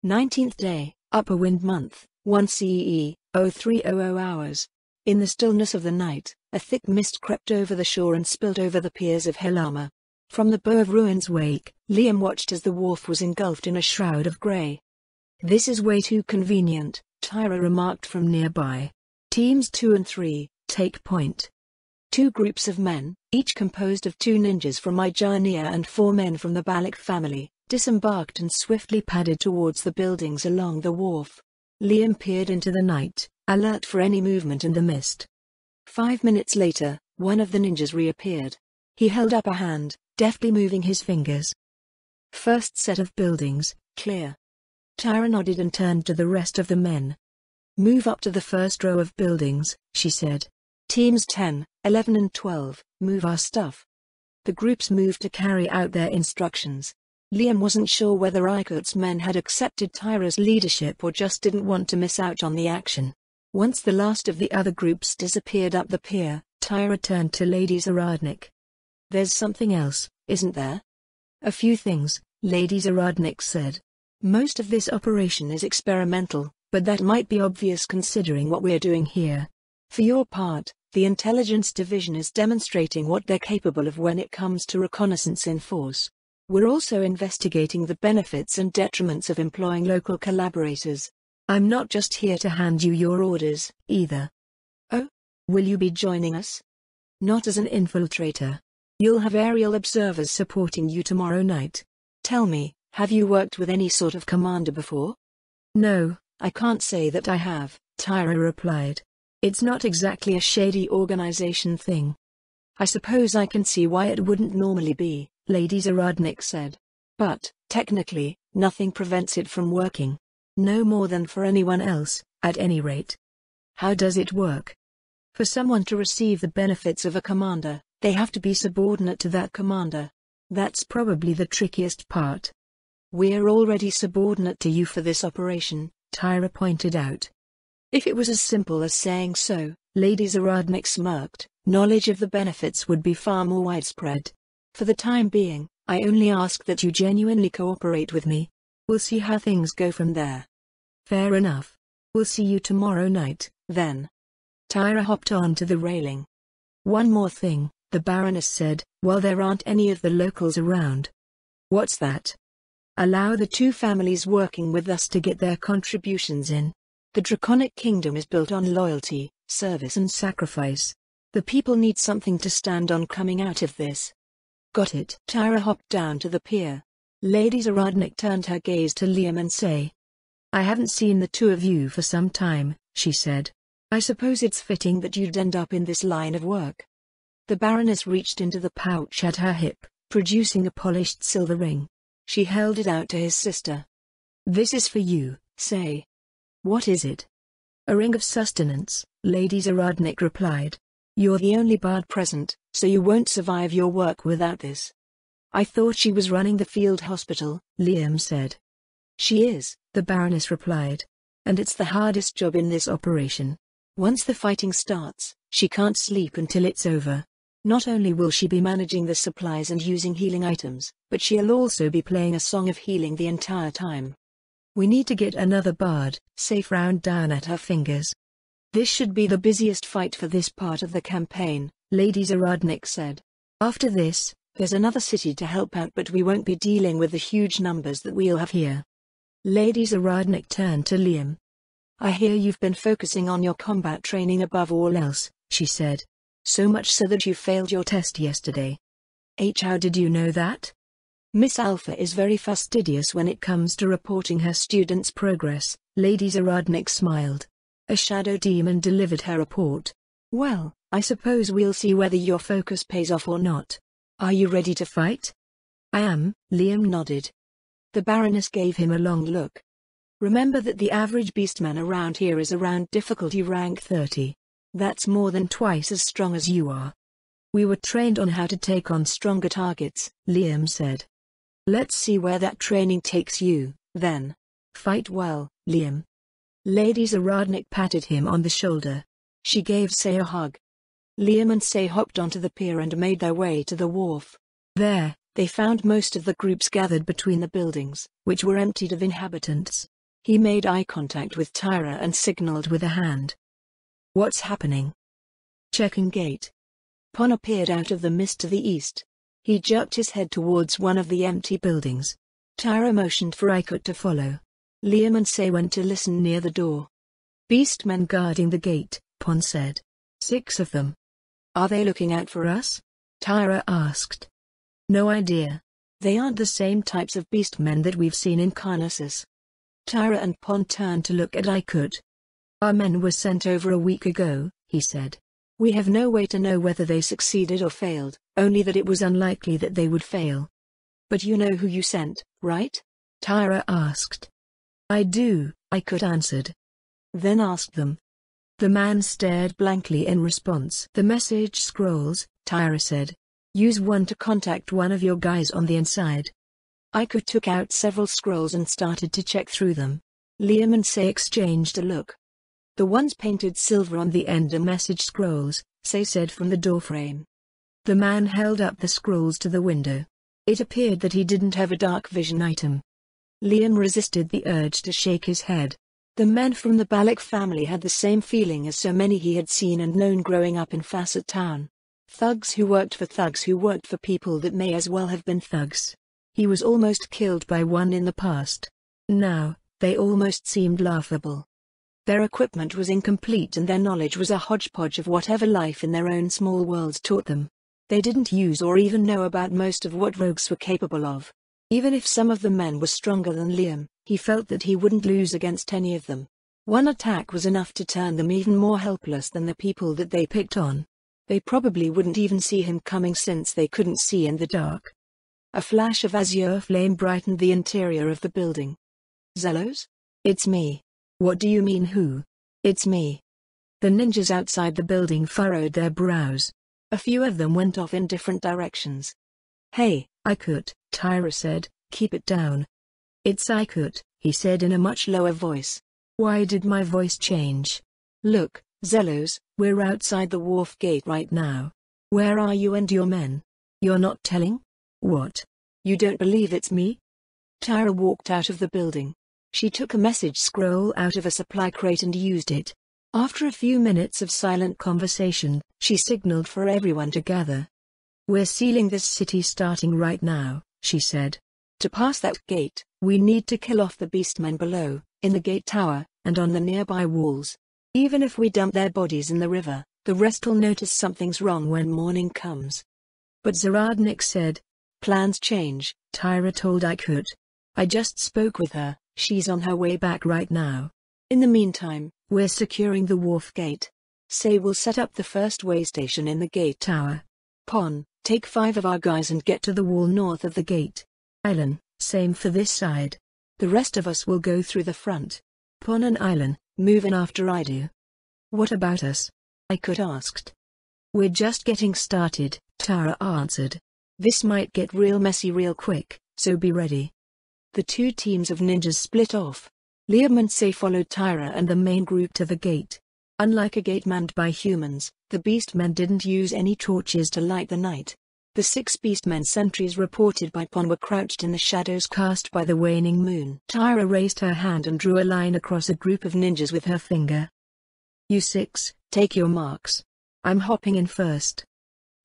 19th day, upper wind month, 1 CE, 0300 hours. In the stillness of the night, a thick mist crept over the shore and spilled over the piers of Helama. From the bow of ruin's wake, Liam watched as the wharf was engulfed in a shroud of grey. "This is way too convenient," Tyra remarked from nearby. "Teams 2 and 3, take point." Two groups of men, each composed of 2 ninjas from Ijania and 4 men from the Balak family, disembarked and swiftly padded towards the buildings along the wharf. Liam peered into the night, alert for any movement in the mist. 5 minutes later, one of the ninjas reappeared. He held up a hand, deftly moving his fingers. "First set of buildings, clear." Tyra nodded and turned to the rest of the men. "Move up to the first row of buildings," she said. "Teams 10, 11 and 12, move our stuff." The groups moved to carry out their instructions. Liam wasn't sure whether Ikot's men had accepted Tyra's leadership or just didn't want to miss out on the action. Once the last of the other groups disappeared up the pier, Tyra turned to Lady Zaradnik. "There's something else, isn't there?" "A few things," Lady Zaradnik said. "Most of this operation is experimental, but that might be obvious considering what we're doing here. For your part, the intelligence division is demonstrating what they're capable of when it comes to reconnaissance in force. We're also investigating the benefits and detriments of employing local collaborators. I'm not just here to hand you your orders, either." "Oh? Will you be joining us?" "Not as an infiltrator. You'll have aerial observers supporting you tomorrow night. Tell me, have you worked with any sort of commander before?" "No, I can't say that I have," Tyra replied. "It's not exactly a shady organization thing." "I suppose I can see why it wouldn't normally be," Lady Zaradnik said. "But, technically, nothing prevents it from working. No more than for anyone else, at any rate." "How does it work?" "For someone to receive the benefits of a commander, they have to be subordinate to that commander. That's probably the trickiest part." "We're already subordinate to you for this operation," Tyra pointed out. If it was as simple as saying so, Lady Zaradnik smirked. "Knowledge of the benefits would be far more widespread. For the time being, I only ask that you genuinely cooperate with me. We'll see how things go from there." "Fair enough. We'll see you tomorrow night, then." Tyra hopped onto the railing. "One more thing," the Baroness said, "while there aren't any of the locals around." "What's that?" "Allow the 2 families working with us to get their contributions in. The Draconic Kingdom is built on loyalty, service and sacrifice. The people need something to stand on coming out of this." "Got it." Tyra hopped down to the pier. Lady Zaradnik turned her gaze to Liam and said, "I haven't seen the 2 of you for some time," she said. "I suppose it's fitting that you'd end up in this line of work." The Baroness reached into the pouch at her hip, producing a polished silver ring. She held it out to his sister. "This is for you, say." "What is it?" "A ring of sustenance," Lady Zaradnik replied. "You're the only bard present, so you won't survive your work without this." "I thought she was running the field hospital," Liam said. "She is," the Baroness replied. "And it's the hardest job in this operation. Once the fighting starts, she can't sleep until it's over. Not only will she be managing the supplies and using healing items, but she'll also be playing a song of healing the entire time. We need to get another bard, safe round down at her fingers." "This should be the busiest fight for this part of the campaign," Lady Zaradnik said. "After this, there's another city to help out, but we won't be dealing with the huge numbers that we'll have here." Lady Zaradnik turned to Liam. "I hear you've been focusing on your combat training above all else," she said. "So much so that you failed your test yesterday." "How did you know that?" "Miss Alpha is very fastidious when it comes to reporting her students' progress," Lady Zaradnik smiled. "A shadow demon delivered her report. Well, I suppose we'll see whether your focus pays off or not. Are you ready to fight?" "I am," Liam nodded. The Baroness gave him a long look. "Remember that the average beastman around here is around difficulty rank 30. That's more than twice as strong as you are." "We were trained on how to take on stronger targets," Liam said. "Let's see where that training takes you, then. Fight well, Liam." Lady Zaradnik patted him on the shoulder. She gave Say a hug. Liam and Say hopped onto the pier and made their way to the wharf. There, they found most of the groups gathered between the buildings, which were emptied of inhabitants. He made eye contact with Tyra and signaled with a hand. What's happening? Checking gate. Pon appeared out of the mist to the east. He jerked his head towards one of the empty buildings. Tyra motioned for Ikut to follow. Liam and Say went to listen near the door. Beastmen guarding the gate, Pon said. 6 of them. Are they looking out for us? Tyra asked. No idea. They aren't the same types of beastmen that we've seen in Carnassus. Tyra and Pon turned to look at Ikut. Our men were sent over a week ago, he said. We have no way to know whether they succeeded or failed, only that it was unlikely that they would fail. But you know who you sent, right? Tyra asked. I do, Ikut answered. Then ask them. The man stared blankly in response. The message scrolls, Tyra said. Use one to contact one of your guys on the inside. Ikut took out several scrolls and started to check through them. Liam and Say exchanged a look. The ones painted silver on the end are message scrolls, Say said from the doorframe. The man held up the scrolls to the window. It appeared that he didn't have a dark vision item. Liam resisted the urge to shake his head. The men from the Balak family had the same feeling as so many he had seen and known growing up in Facet Town. Thugs who worked for people that may as well have been thugs. He was almost killed by one in the past. Now, they almost seemed laughable. Their equipment was incomplete and their knowledge was a hodgepodge of whatever life in their own small worlds taught them. They didn't use or even know about most of what rogues were capable of. Even if some of the men were stronger than Liam, he felt that he wouldn't lose against any of them. One attack was enough to turn them even more helpless than the people that they picked on. They probably wouldn't even see him coming since they couldn't see in the dark. A flash of azure flame brightened the interior of the building. Zelos? It's me. What do you mean who? It's me. The ninjas outside the building furrowed their brows. A few of them went off in different directions. Hey, Ikut, Tyra said, keep it down. It's Ikut, he said in a much lower voice. Why did my voice change? Look, Zelos, we're outside the wharf gate right now. Where are you and your men? You're not telling? What? You don't believe it's me? Tyra walked out of the building. She took a message scroll out of a supply crate and used it. After a few minutes of silent conversation, she signaled for everyone to gather. We're sealing this city starting right now, she said. To pass that gate, we need to kill off the beastmen below, in the gate tower, and on the nearby walls. Even if we dump their bodies in the river, the rest'll notice something's wrong when morning comes. But Zaradnik said. Plans change, Tyra told Ikut. I just spoke with her, she's on her way back right now. In the meantime, we're securing the wharf gate. Say we'll set up the first way station in the gate tower. Pon, take 5 of our guys and get to the wall north of the gate. Ilan, same for this side. The rest of us will go through the front. Pon and Ilan, move in after I do. What about us? Ikut asked. We're just getting started, Tara answered. This might get real messy real quick, so be ready. The 2 teams of ninjas split off. Liam and Say followed Tyra and the main group to the gate. Unlike a gate manned by humans, the beastmen didn't use any torches to light the night. The 6 beastmen sentries reported by Pon were crouched in the shadows cast by the waning moon. Tyra raised her hand and drew a line across a group of ninjas with her finger. You 6, take your marks. I'm hopping in first.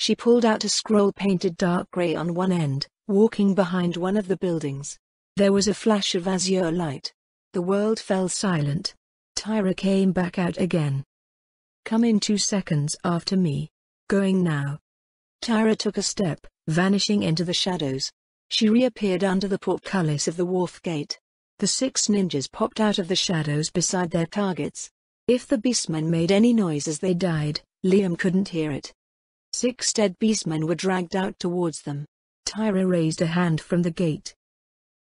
She pulled out a scroll painted dark gray on one end, walking behind one of the buildings. There was a flash of azure light. The world fell silent. Tyra came back out again. Come in 2 seconds after me. Going now. Tyra took a step, vanishing into the shadows. She reappeared under the portcullis of the wharf gate. The 6 ninjas popped out of the shadows beside their targets. If the beastmen made any noise as they died, Liam couldn't hear it. 6 dead beastmen were dragged out towards them. Tyra raised a hand from the gate.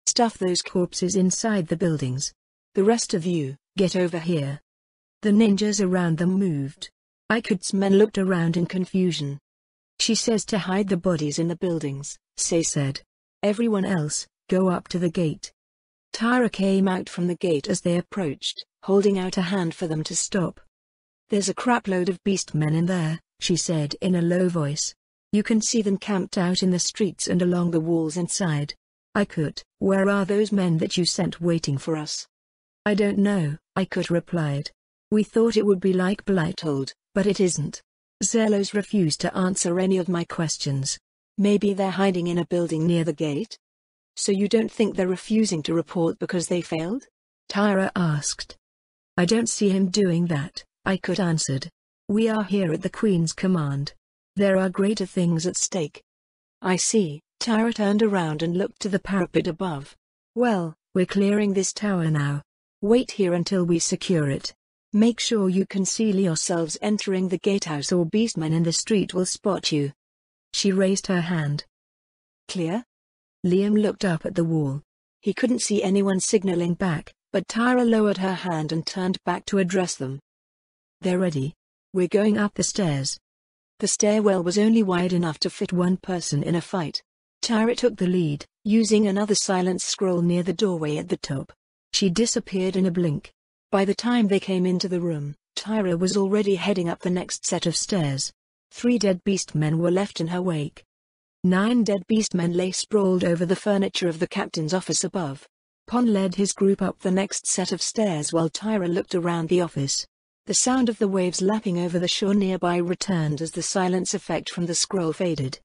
Stuff those corpses inside the buildings. The rest of you, get over here. The ninjas around them moved. Ikut's men looked around in confusion. She says to hide the bodies in the buildings, Say said. Everyone else, go up to the gate. Tyra came out from the gate as they approached, holding out a hand for them to stop. There's a crapload of beastmen in there, she said in a low voice. You can see them camped out in the streets and along the walls inside. Ikut, where are those men that you sent waiting for us? I don't know, Ikut replied. We thought it would be like Blightold, but it isn't. Zelos refused to answer any of my questions. Maybe they're hiding in a building near the gate? So you don't think they're refusing to report because they failed? Tyra asked. I don't see him doing that, Ikut answered. We are here at the Queen's command. There are greater things at stake. I see. Tyra turned around and looked to the parapet above. Well, we're clearing this tower now. Wait here until we secure it. Make sure you conceal yourselves entering the gatehouse or beastmen in the street will spot you. She raised her hand. Clear? Liam looked up at the wall. He couldn't see anyone signaling back, but Tyra lowered her hand and turned back to address them. They're ready. We're going up the stairs. The stairwell was only wide enough to fit one person in a fight. Tyra took the lead, using another silence scroll near the doorway at the top. She disappeared in a blink. By the time they came into the room, Tyra was already heading up the next set of stairs. 3 dead beastmen were left in her wake. 9 dead beastmen lay sprawled over the furniture of the captain's office above. Pon led his group up the next set of stairs while Tyra looked around the office. The sound of the waves lapping over the shore nearby returned as the silence effect from the scroll faded.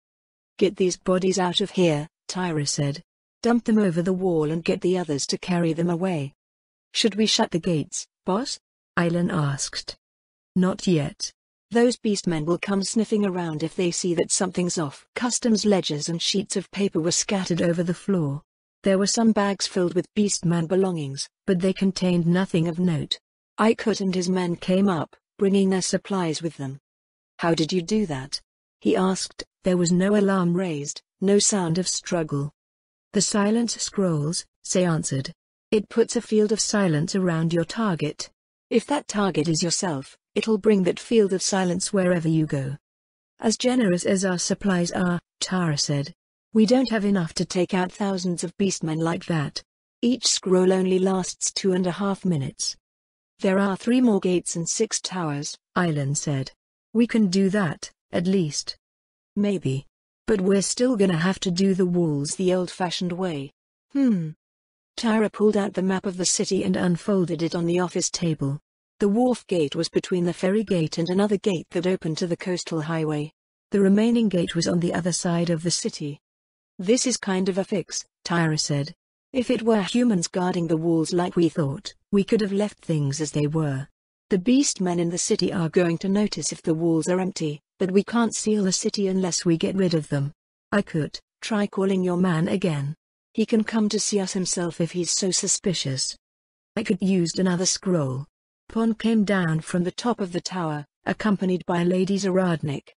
Get these bodies out of here, Tyra said. Dump them over the wall and get the others to carry them away. Should we shut the gates, boss? Aylan asked. Not yet. Those beastmen will come sniffing around if they see that something's off. Customs ledgers and sheets of paper were scattered over the floor. There were some bags filled with beastman belongings, but they contained nothing of note. Ikut and his men came up, bringing their supplies with them. How did you do that? He asked. There was no alarm raised, no sound of struggle. The silence scrolls, Say answered. It puts a field of silence around your target. If that target is yourself, it'll bring that field of silence wherever you go. As generous as our supplies are, Tara said. We don't have enough to take out thousands of beastmen like that. Each scroll only lasts 2.5 minutes. There are 3 more gates and 6 towers, Aylan said. We can do that, at least. Maybe. But we're still gonna have to do the walls the old-fashioned way. Tyra pulled out the map of the city and unfolded it on the office table. The wharf gate was between the ferry gate and another gate that opened to the coastal highway. The remaining gate was on the other side of the city. This is kind of a fix, Tyra said. If it were humans guarding the walls like we thought, we could have left things as they were. The beastmen in the city are going to notice if the walls are empty, but we can't seal the city unless we get rid of them. I could try calling your man again. He can come to see us himself if he's so suspicious. I could used another scroll. Pon came down from the top of the tower, accompanied by Lady Zaradnik.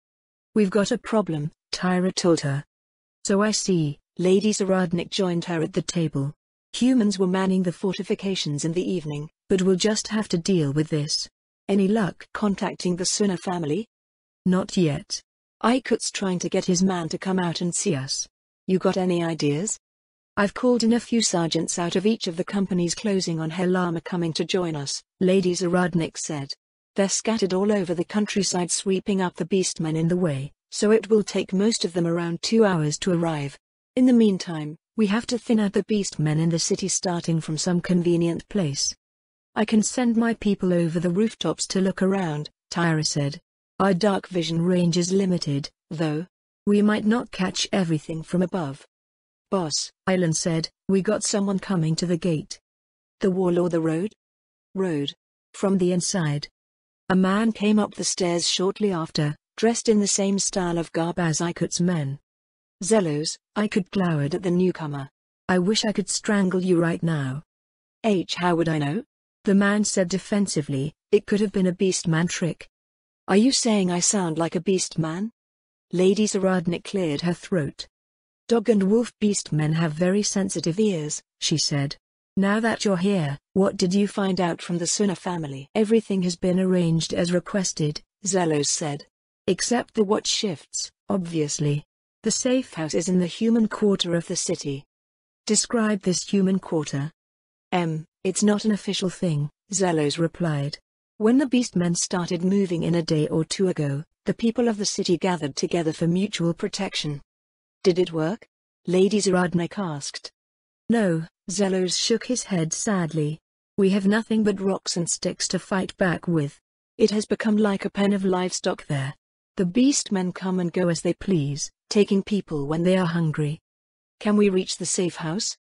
We've got a problem, Tyra told her. So I see. Lady Zaradnik joined her at the table. Humans were manning the fortifications in the evening, but we'll just have to deal with this. Any luck contacting the Suna family? Not yet. Ikut's trying to get his man to come out and see us. You got any ideas? I've called in a few sergeants out of each of the companies closing on Helama coming to join us, Lady Zaradnik said. They're scattered all over the countryside sweeping up the beastmen in the way, so it will take most of them around 2 hours to arrive. In the meantime, we have to thin out the beastmen in the city starting from some convenient place. I can send my people over the rooftops to look around, Tyra said. Our dark vision range is limited, though. We might not catch everything from above. Boss, Aylan said, we got someone coming to the gate. The wall or the road? Road. From the inside. A man came up the stairs shortly after, dressed in the same style of garb as Ikut's men. Zelos, Ikut glowered at the newcomer. I wish I could strangle you right now. How would I know? The man said defensively, it could have been a beastman trick. Are you saying I sound like a beastman? Lady Zaradnik cleared her throat. Dog and wolf beastmen have very sensitive ears, she said. Now that you're here, what did you find out from the Suna family? Everything has been arranged as requested, Zelos said. Except the watch shifts, obviously. The safe house is in the human quarter of the city. Describe this human quarter. It's not an official thing, Zelos replied. When the beastmen started moving in a day or 2 ago, the people of the city gathered together for mutual protection. Did it work? Lady Zaradnik asked. No, Zelos shook his head sadly. We have nothing but rocks and sticks to fight back with. It has become like a pen of livestock there. The beastmen come and go as they please, taking people when they are hungry. Can we reach the safe house?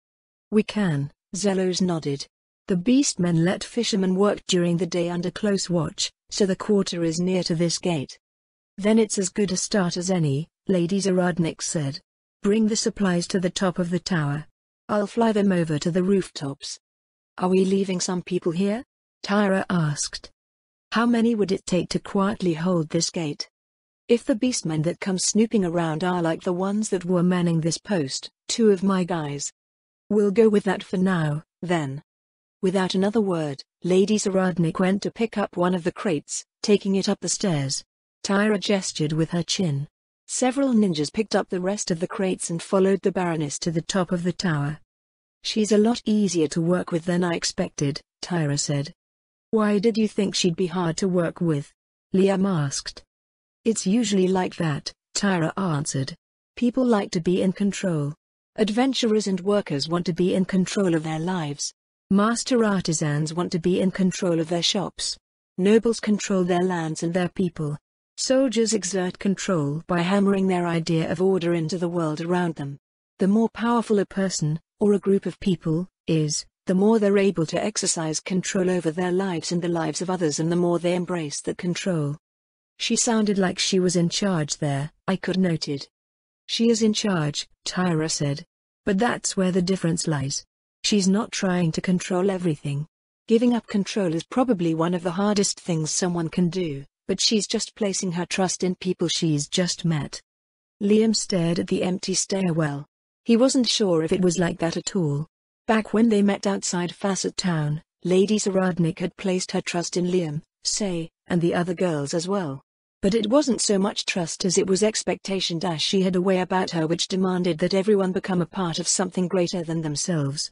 We can, Zelos nodded. The beastmen let fishermen work during the day under close watch, so the quarter is near to this gate. Then it's as good a start as any, Lady Zaradnik said. Bring the supplies to the top of the tower. I'll fly them over to the rooftops. Are we leaving some people here? Tyra asked. How many would it take to quietly hold this gate? If the beastmen that come snooping around are like the ones that were manning this post, 2 of my guys. We'll go with that for now, then. Without another word, Lady Zaradnik went to pick up one of the crates, taking it up the stairs. Tyra gestured with her chin. Several ninjas picked up the rest of the crates and followed the Baroness to the top of the tower. She's a lot easier to work with than I expected, Tyra said. Why did you think she'd be hard to work with? Liam asked. It's usually like that, Tyra answered. People like to be in control. Adventurers and workers want to be in control of their lives. Master artisans want to be in control of their shops. Nobles control their lands and their people. Soldiers exert control by hammering their idea of order into the world around them. The more powerful a person, or a group of people, is, the more they're able to exercise control over their lives and the lives of others, and the more they embrace that control. She sounded like she was in charge there, Ikut noted. She is in charge, Tyra said. But that's where the difference lies. She's not trying to control everything. Giving up control is probably one of the hardest things someone can do, but she's just placing her trust in people she's just met. Liam stared at the empty stairwell. He wasn't sure if it was like that at all. Back when they met outside Facet Town, Lady Zaradnik had placed her trust in Liam, Say, and the other girls as well. But it wasn't so much trust as it was expectation. She had a way about her which demanded that everyone become a part of something greater than themselves.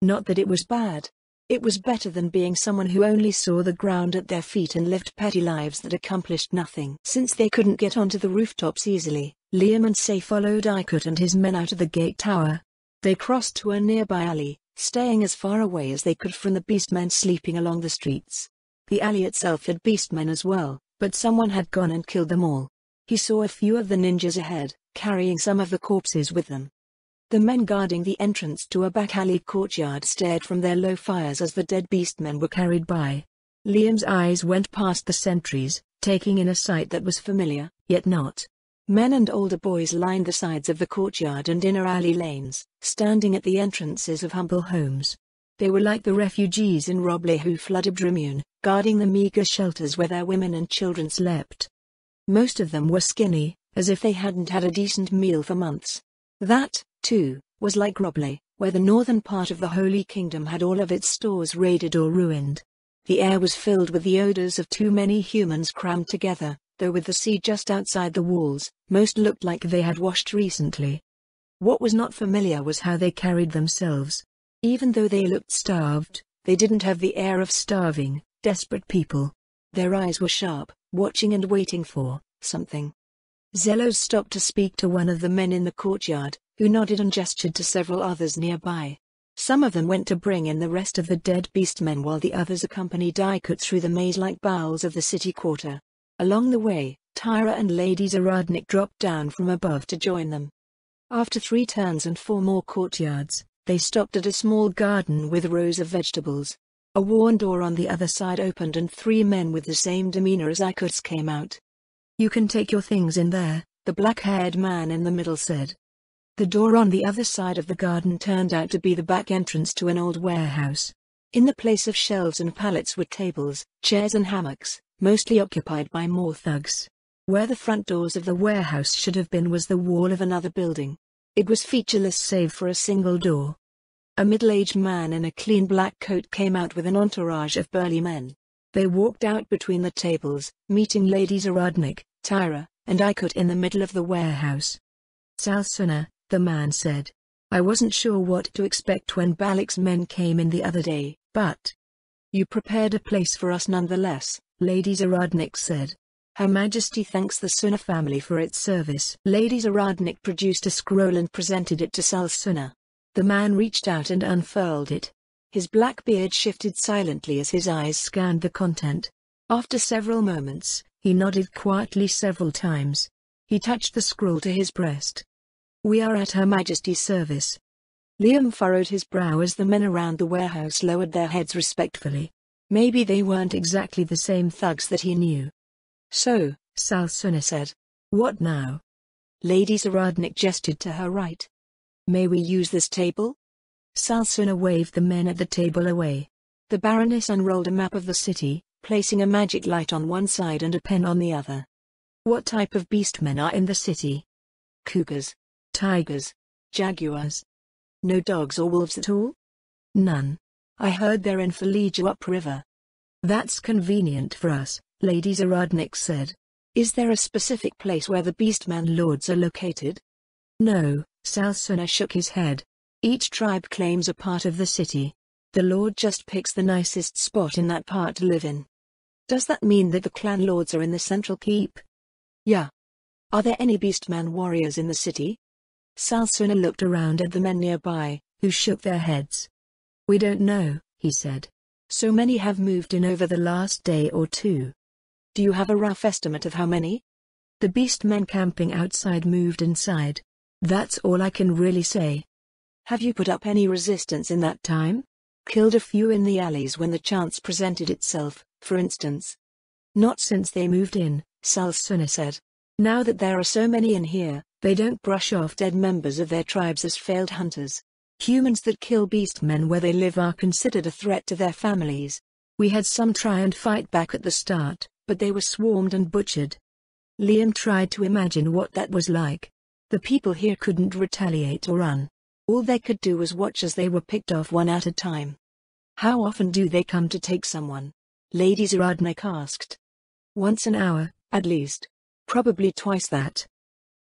Not that it was bad. It was better than being someone who only saw the ground at their feet and lived petty lives that accomplished nothing. Since they couldn't get onto the rooftops easily, Liam and Say followed Ikut and his men out of the gate tower. They crossed to a nearby alley, staying as far away as they could from the beastmen sleeping along the streets. The alley itself had beastmen as well, but someone had gone and killed them all. He saw a few of the ninjas ahead, carrying some of the corpses with them. The men guarding the entrance to a back alley courtyard stared from their low fires as the dead beastmen were carried by. Liam's eyes went past the sentries, taking in a sight that was familiar, yet not. Men and older boys lined the sides of the courtyard and inner alley lanes, standing at the entrances of humble homes. They were like the refugees in Roble who flooded Drimune, guarding the meager shelters where their women and children slept. Most of them were skinny, as if they hadn't had a decent meal for months. That, too, was like Roble, where the northern part of the Holy Kingdom had all of its stores raided or ruined. The air was filled with the odors of too many humans crammed together, though with the sea just outside the walls, most looked like they had washed recently. What was not familiar was how they carried themselves. Even though they looked starved, they didn't have the air of starving, desperate people. Their eyes were sharp, watching and waiting for something. Zelos stopped to speak to one of the men in the courtyard, who nodded and gestured to several others nearby. Some of them went to bring in the rest of the dead beastmen while the others accompanied Ikut through the maze-like bowels of the city quarter. Along the way, Tyra and Lady Zaradnik dropped down from above to join them. After 3 turns and 4 more courtyards, they stopped at a small garden with rows of vegetables. A worn door on the other side opened and 3 men with the same demeanor as Ikut's came out. You can take your things in there, the black-haired man in the middle said. The door on the other side of the garden turned out to be the back entrance to an old warehouse. In the place of shelves and pallets were tables, chairs and hammocks, mostly occupied by more thugs. Where the front doors of the warehouse should have been was the wall of another building. It was featureless save for a single door. A middle-aged man in a clean black coat came out with an entourage of burly men. They walked out between the tables, meeting Lady Zaradnik, Tyra, and Ikut in the middle of the warehouse. Salsuna, the man said. I wasn't sure what to expect when Balik's men came in the other day, but you prepared a place for us nonetheless, Lady Zaradnik said. Her Majesty thanks the Suna family for its service. Lady Zaradnik produced a scroll and presented it to Salsuna. The man reached out and unfurled it. His black beard shifted silently as his eyes scanned the content. After several moments, he nodded quietly several times. He touched the scroll to his breast. "We are at Her Majesty's service." Liam furrowed his brow as the men around the warehouse lowered their heads respectfully. Maybe they weren't exactly the same thugs that he knew. "So," Salsuna said. "What now?" Lady Zaradnik gestured to her right. "May we use this table?" Salsuna waved the men at the table away. The Baroness unrolled a map of the city, placing a magic light on one side and a pen on the other. "What type of beastmen are in the city?" "Cougars, tigers, jaguars. No dogs or wolves at all?" "None. I heard they're in Fallujah upriver." "That's convenient for us," Lady Zaradnik said. "Is there a specific place where the beastman lords are located?" "No," Salsuna shook his head. "Each tribe claims a part of the city. The lord just picks the nicest spot in that part to live in." "Does that mean that the clan lords are in the central keep?" "Yeah." "Are there any beastman warriors in the city?" Salsuna looked around at the men nearby, who shook their heads. "We don't know," he said. "So many have moved in over the last day or two." "Do you have a rough estimate of how many?" "The beastmen camping outside moved inside. That's all I can really say." "Have you put up any resistance in that time? Killed a few in the alleys when the chance presented itself, for instance?" "Not since they moved in," Salsuna said. "Now that there are so many in here, they don't brush off dead members of their tribes as failed hunters. Humans that kill beastmen where they live are considered a threat to their families. We had some try and fight back at the start, but they were swarmed and butchered." Liam tried to imagine what that was like. The people here couldn't retaliate or run. All they could do was watch as they were picked off one at a time. "How often do they come to take someone?" Lady Zaradnik asked. "Once an hour, at least. Probably twice that."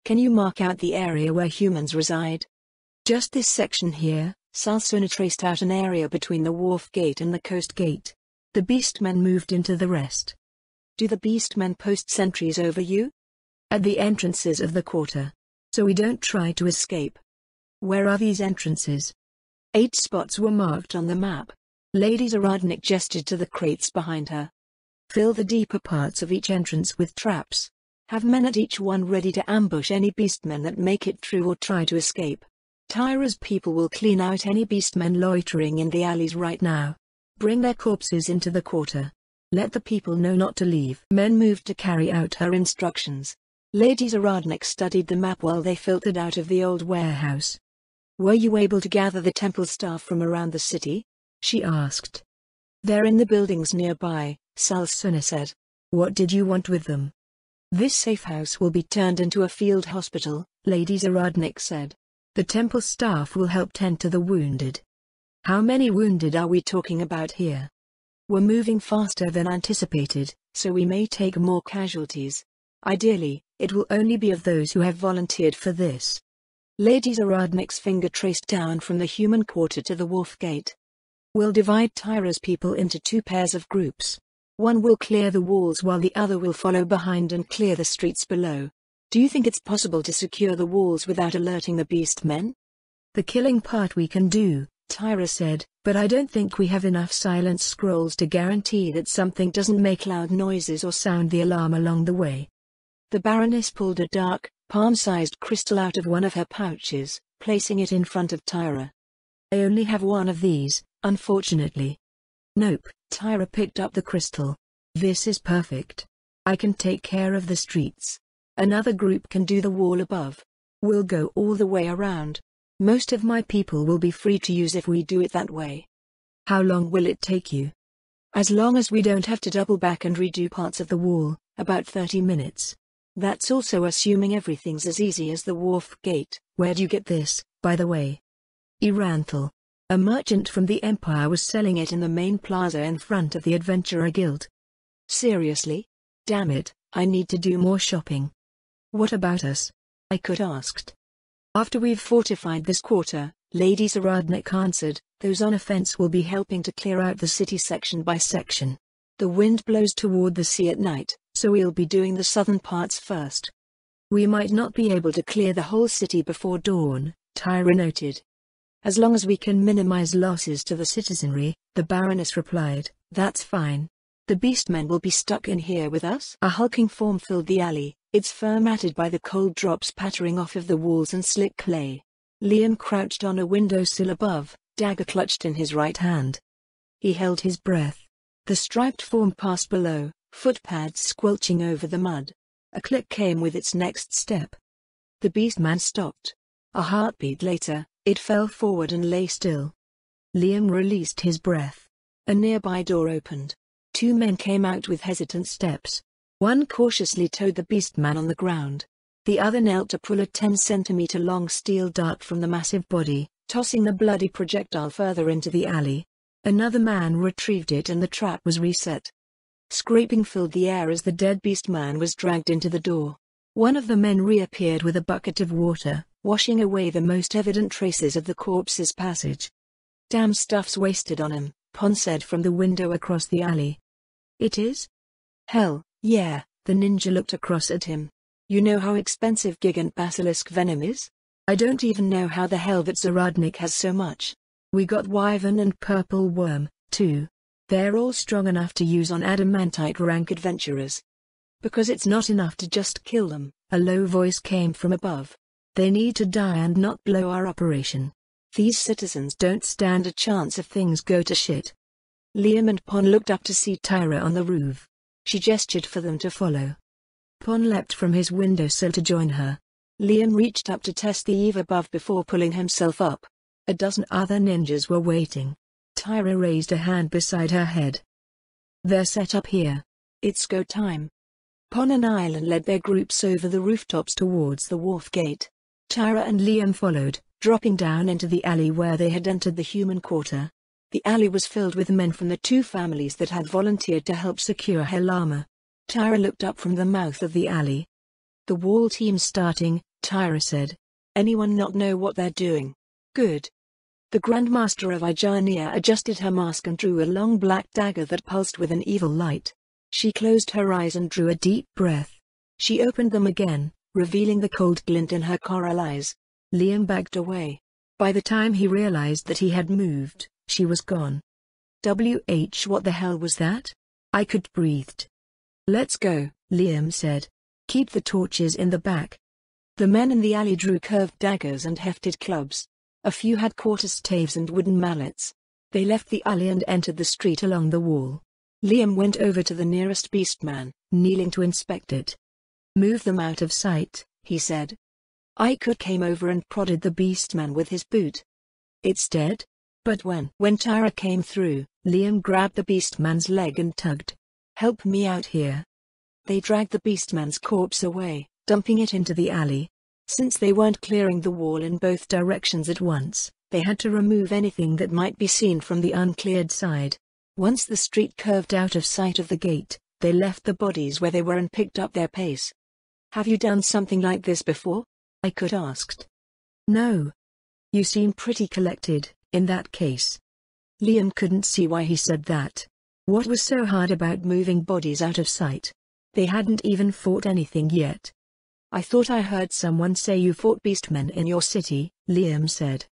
"Can you mark out the area where humans reside?" "Just this section here." Salsuna traced out an area between the wharf gate and the coast gate. "The beastmen moved into the rest." "Do the beastmen post sentries over you?" "At the entrances of the quarter. So we don't try to escape." "Where are these entrances?" 8 spots were marked on the map. Lady Zaradnik gestured to the crates behind her. "Fill the deeper parts of each entrance with traps. Have men at each one ready to ambush any beastmen that make it through or try to escape. Tyra's people will clean out any beastmen loitering in the alleys right now. Bring their corpses into the quarter. Let the people know not to leave." Men moved to carry out her instructions. Lady Zaradnik studied the map while they filtered out of the old warehouse. "Were you able to gather the temple staff from around the city?" she asked. "They're in the buildings nearby," Salsuna said. "What did you want with them?" "This safe house will be turned into a field hospital," Lady Zaradnik said. "The temple staff will help tend to the wounded." "How many wounded are we talking about here?" "We're moving faster than anticipated, so we may take more casualties. Ideally, it will only be of those who have volunteered for this." Lady Zaradnik's finger traced down from the human quarter to the wharf gate. "We'll divide Tyra's people into 2 pairs of groups. One will clear the walls while the other will follow behind and clear the streets below. Do you think it's possible to secure the walls without alerting the beastmen?" "The killing part we can do," Tyra said, "but I don't think we have enough silence scrolls to guarantee that something doesn't make loud noises or sound the alarm along the way." The Baroness pulled a dark, palm-sized crystal out of one of her pouches, placing it in front of Tyra. "I only have one of these, unfortunately." "Nope," Tyra picked up the crystal. "This is perfect. I can take care of the streets. Another group can do the wall above. We'll go all the way around. Most of my people will be free to use if we do it that way." "How long will it take you?" "As long as we don't have to double back and redo parts of the wall, about 30 minutes. That's also assuming everything's as easy as the wharf gate." "Where'd you get this, by the way?" "Iranthal. A merchant from the Empire was selling it in the main plaza in front of the Adventurer Guild." "Seriously? Damn it, I need to do more shopping." "What about us?" Ikut asked. "After we've fortified this quarter," Lady Zaradnik answered, "those on offense will be helping to clear out the city section by section. The wind blows toward the sea at night, so we'll be doing the southern parts first." "We might not be able to clear the whole city before dawn," Tyra noted. As long as we can minimize losses to the citizenry, the Baroness replied. That's fine. The beastmen will be stuck in here with us? A hulking form filled the alley, its fur matted by the cold drops pattering off of the walls and slick clay. Liam crouched on a windowsill above, dagger clutched in his right hand. He held his breath. The striped form passed below, footpads squelching over the mud. A click came with its next step. The beastman stopped. A heartbeat later, it fell forward and lay still. Liam released his breath. A nearby door opened. Two men came out with hesitant steps. One cautiously towed the beastman on the ground. The other knelt to pull a 10-centimeter-long steel dart from the massive body, tossing the bloody projectile further into the alley. Another man retrieved it and the trap was reset. Scraping filled the air as the dead beastman was dragged into the door. One of the men reappeared with a bucket of water, washing away the most evident traces of the corpse's passage. Damn stuff's wasted on him, Pon said from the window across the alley. It is? Hell, yeah, the ninja looked across at him. You know how expensive gigant basilisk venom is? I don't even know how the hell that Zaradnik has so much. We got wyvern and purple worm, too. They're all strong enough to use on adamantite rank adventurers. Because it's not enough to just kill them, a low voice came from above. They need to die and not blow our operation. These citizens don't stand a chance if things go to shit. Liam and Pon looked up to see Tyra on the roof. She gestured for them to follow. Pon leapt from his windowsill to join her. Liam reached up to test the eve above before pulling himself up. A dozen other ninjas were waiting. Tyra raised a hand beside her head. They're set up here. It's go time. Pon and Island led their groups over the rooftops towards the wharf gate. Tyra and Liam followed, dropping down into the alley where they had entered the human quarter. The alley was filled with men from the two families that had volunteered to help secure Helama. Tyra looked up from the mouth of the alley. The wall team's starting, Tyra said. Anyone not know what they're doing? Good. The Grandmaster of Ijania adjusted her mask and drew a long black dagger that pulsed with an evil light. She closed her eyes and drew a deep breath. She opened them again, revealing the cold glint in her coral eyes. Liam backed away. By the time he realized that he had moved, she was gone. What the hell was that? I could breathed. Let's go, Liam said. Keep the torches in the back. The men in the alley drew curved daggers and hefted clubs. A few had quarterstaves and wooden mallets. They left the alley and entered the street along the wall. Liam went over to the nearest beastman, kneeling to inspect it. Move them out of sight, he said. Ikut came over and prodded the beastman with his boot. It's dead? But when Tyra came through, Liam grabbed the beastman's leg and tugged. Help me out here. They dragged the beastman's corpse away, dumping it into the alley. Since they weren't clearing the wall in both directions at once, they had to remove anything that might be seen from the uncleared side. Once the street curved out of sight of the gate, they left the bodies where they were and picked up their pace. Have you done something like this before? Ikut asked. No. You seem pretty collected, in that case. Liam couldn't see why he said that. What was so hard about moving bodies out of sight? They hadn't even fought anything yet. I thought I heard someone say you fought beastmen in your city, Liam said.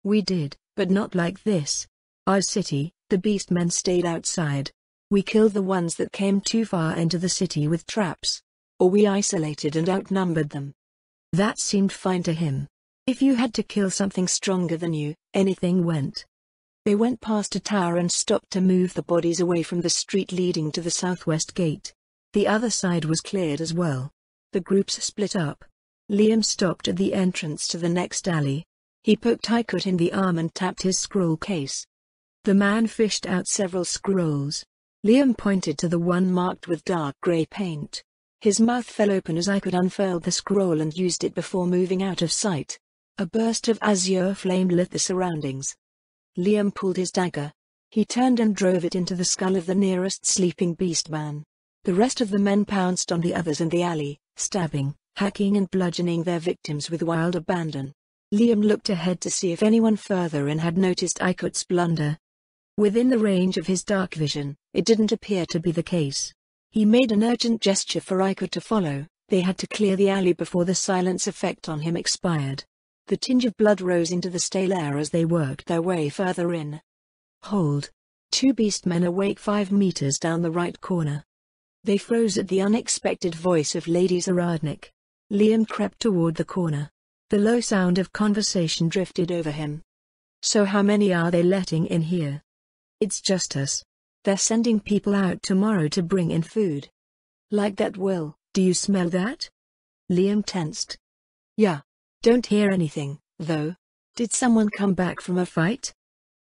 We did, but not like this. Our city, the beastmen stayed outside. We killed the ones that came too far into the city with traps. Or we isolated and outnumbered them. That seemed fine to him. If you had to kill something stronger than you, anything went. They went past a tower and stopped to move the bodies away from the street leading to the southwest gate. The other side was cleared as well. The groups split up. Liam stopped at the entrance to the next alley. He poked Ikut in the arm and tapped his scroll case. The man fished out several scrolls. Liam pointed to the one marked with dark grey paint. His mouth fell open as Ikut unfurled the scroll and used it before moving out of sight. A burst of azure flame lit the surroundings. Liam pulled his dagger. He turned and drove it into the skull of the nearest sleeping beastman. The rest of the men pounced on the others in the alley, stabbing, hacking and bludgeoning their victims with wild abandon. Liam looked ahead to see if anyone further in had noticed Ikut's blunder. Within the range of his dark vision, it didn't appear to be the case. He made an urgent gesture for Ikut to follow. They had to clear the alley before the silence effect on him expired. The tinge of blood rose into the stale air as they worked their way further in. Hold. Two beastmen awake 5 meters down the right corner. They froze at the unexpected voice of Lady Zaradnik. Liam crept toward the corner. The low sound of conversation drifted over him. So how many are they letting in here? It's just us. They're sending people out tomorrow to bring in food. Like that, Will. Do you smell that? Liam tensed. Yeah. Don't hear anything, though. Did someone come back from a fight?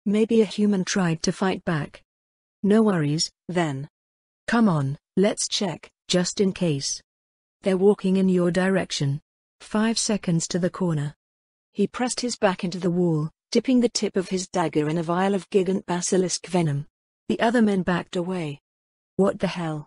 Maybe a human tried to fight back. No worries, then. Come on, let's check, just in case. They're walking in your direction. 5 seconds to the corner. He pressed his back into the wall, dipping the tip of his dagger in a vial of gigant basilisk venom. The other men backed away. What the hell?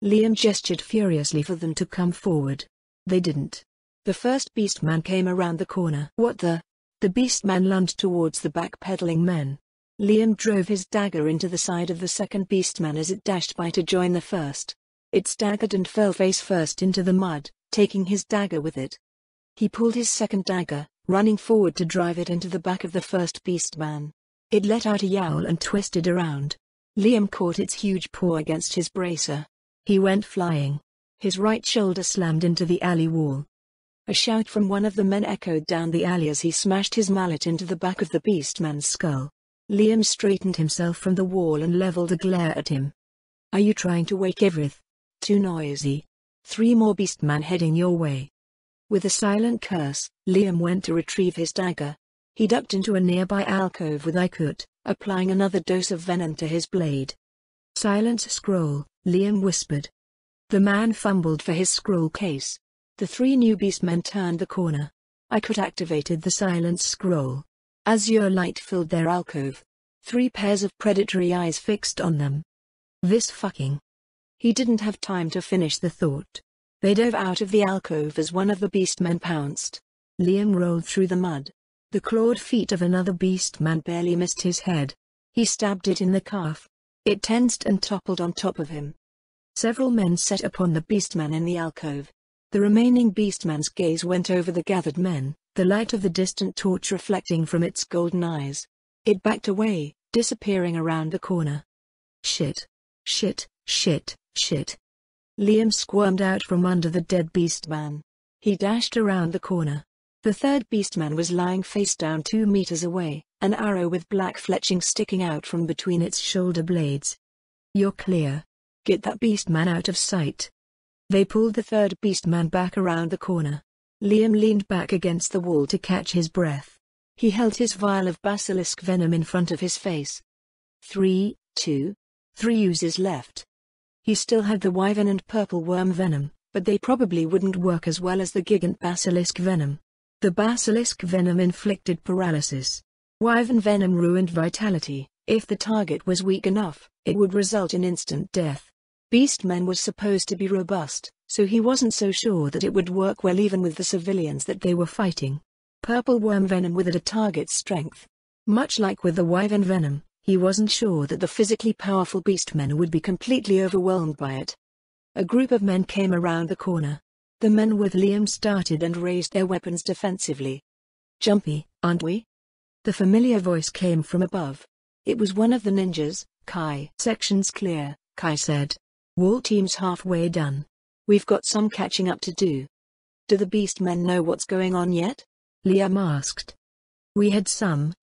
Liam gestured furiously for them to come forward. They didn't. The first beastman came around the corner. What the? The beastman lunged towards the backpedaling men. Liam drove his dagger into the side of the second beastman as it dashed by to join the first. It staggered and fell face first into the mud, taking his dagger with it. He pulled his second dagger, running forward to drive it into the back of the first beastman. It let out a yowl and twisted around. Liam caught its huge paw against his bracer. He went flying. His right shoulder slammed into the alley wall. A shout from one of the men echoed down the alley as he smashed his mallet into the back of the beastman's skull. Liam straightened himself from the wall and leveled a glare at him. Are you trying to wake Everett? Too noisy. 3 more beastmen heading your way. With a silent curse, Liam went to retrieve his dagger. He ducked into a nearby alcove with Ikut, applying another dose of venom to his blade. Silence scroll, Liam whispered. The man fumbled for his scroll case. The 3 new beastmen turned the corner. Ikut activated the silence scroll. Azure light filled their alcove. 3 pairs of predatory eyes fixed on them. This fucking... He didn't have time to finish the thought. They dove out of the alcove as one of the beastmen pounced. Liam rolled through the mud. The clawed feet of another beastman barely missed his head. He stabbed it in the calf. It tensed and toppled on top of him. Several men set upon the beastman in the alcove. The remaining beastman's gaze went over the gathered men, the light of the distant torch reflecting from its golden eyes. It backed away, disappearing around the corner. Shit. Shit, shit, shit. Liam squirmed out from under the dead beastman. He dashed around the corner. The third beastman was lying face down 2 meters away, an arrow with black fletching sticking out from between its shoulder blades. You're clear. Get that beastman out of sight. They pulled the third beastman back around the corner. Liam leaned back against the wall to catch his breath. He held his vial of basilisk venom in front of his face. 3 uses left. He still had the wyvern and purple worm venom, but they probably wouldn't work as well as the gigant basilisk venom. The basilisk venom inflicted paralysis. Wyvern venom ruined vitality. If the target was weak enough, it would result in instant death. Beastmen was supposed to be robust, so he wasn't so sure that it would work well even with the civilians that they were fighting. Purple worm venom withered a target's strength. Much like with the wyvern venom, he wasn't sure that the physically powerful beastmen would be completely overwhelmed by it. A group of men came around the corner. The men with Liam started and raised their weapons defensively. Jumpy, aren't we? The familiar voice came from above. It was one of the ninjas, Kai. Section's clear, Kai said. Wall team's halfway done. We've got some catching up to do. Do the beastmen know what's going on yet? Liam asked. We had some,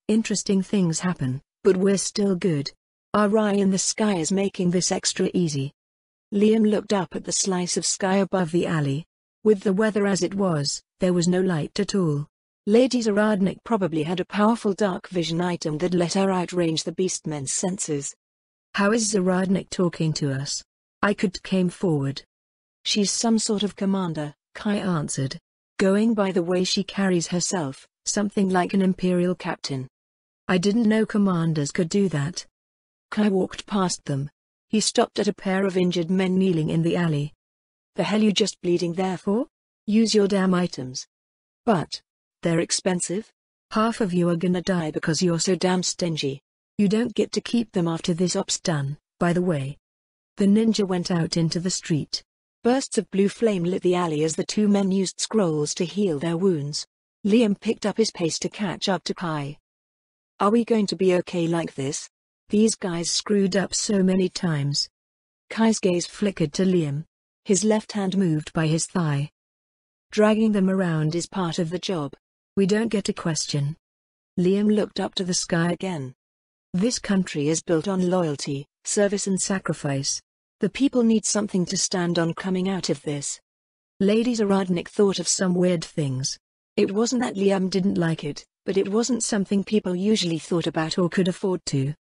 interesting things happen, but we're still good. Our eye in the sky is making this extra easy. Liam looked up at the slice of sky above the alley. With the weather as it was, there was no light at all. Lady Zaradnik probably had a powerful dark vision item that let her outrange the beastmen's senses. How is Zaradnik talking to us? Ikut came forward. She's some sort of commander, Kai answered. Going by the way she carries herself, something like an imperial captain. I didn't know commanders could do that. Kai walked past them. He stopped at a pair of injured men kneeling in the alley. The hell you just bleeding there for? Use your damn items. But they're expensive. Half of you are gonna die because you're so damn stingy. You don't get to keep them after this op's done, by the way. The ninja went out into the street. Bursts of blue flame lit the alley as the 2 men used scrolls to heal their wounds. Liam picked up his pace to catch up to Kai. Are we going to be okay like this? These guys screwed up so many times. Kai's gaze flickered to Liam. His left hand moved by his thigh. Dragging them around is part of the job. We don't get a question. Liam looked up to the sky again. This country is built on loyalty, service and sacrifice. The people need something to stand on coming out of this. Lady Zaradnik thought of some weird things. It wasn't that Liam didn't like it, but it wasn't something people usually thought about or could afford to.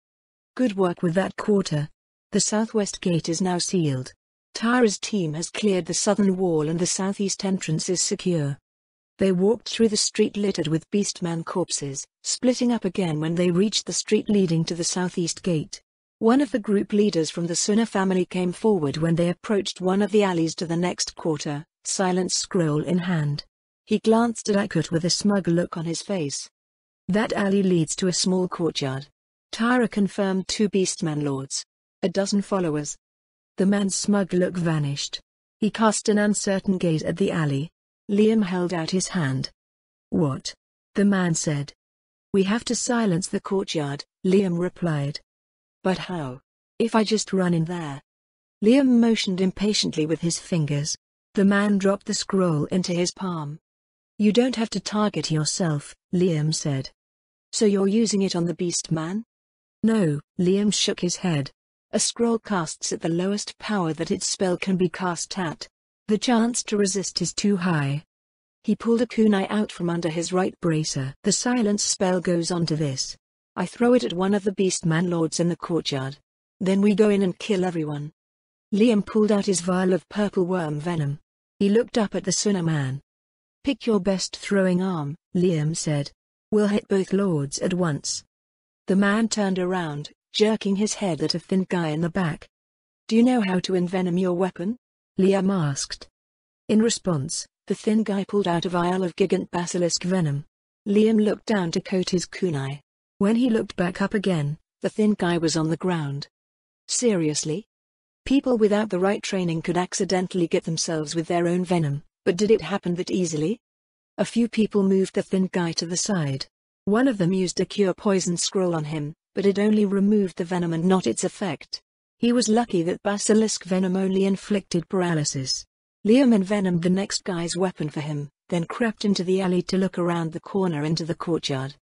Good work with that quarter. The southwest gate is now sealed. Tyra's team has cleared the southern wall and the southeast entrance is secure. They walked through the street littered with beastman corpses, splitting up again when they reached the street leading to the southeast gate. One of the group leaders from the Sunna family came forward when they approached one of the alleys to the next quarter, silent scroll in hand. He glanced at Akut with a smug look on his face. That alley leads to a small courtyard. Tyra confirmed 2 beastman lords. A dozen followers. The man's smug look vanished. He cast an uncertain gaze at the alley. Liam held out his hand. What? The man said. We have to silence the courtyard, Liam replied. But how? If I just run in there? Liam motioned impatiently with his fingers. The man dropped the scroll into his palm. You don't have to target yourself, Liam said. So you're using it on the beast man? No, Liam shook his head. A scroll casts at the lowest power that its spell can be cast at. The chance to resist is too high. He pulled a kunai out from under his right bracer. The silence spell goes on to this. I throw it at one of the beastman lords in the courtyard. Then we go in and kill everyone. Liam pulled out his vial of purple worm venom. He looked up at the Sunna man. Pick your best throwing arm, Liam said. We'll hit both lords at once. The man turned around, jerking his head at a thin guy in the back. Do you know how to envenom your weapon? Liam asked. In response, the thin guy pulled out a vial of gigant basilisk venom. Liam looked down to coat his kunai. When he looked back up again, the thin guy was on the ground. Seriously? People without the right training could accidentally get themselves with their own venom, but did it happen that easily? A few people moved the thin guy to the side. One of them used a cure poison scroll on him, but it only removed the venom and not its effect. He was lucky that basilisk venom only inflicted paralysis. Liam envenomed the next guy's weapon for him, then crept into the alley to look around the corner into the courtyard.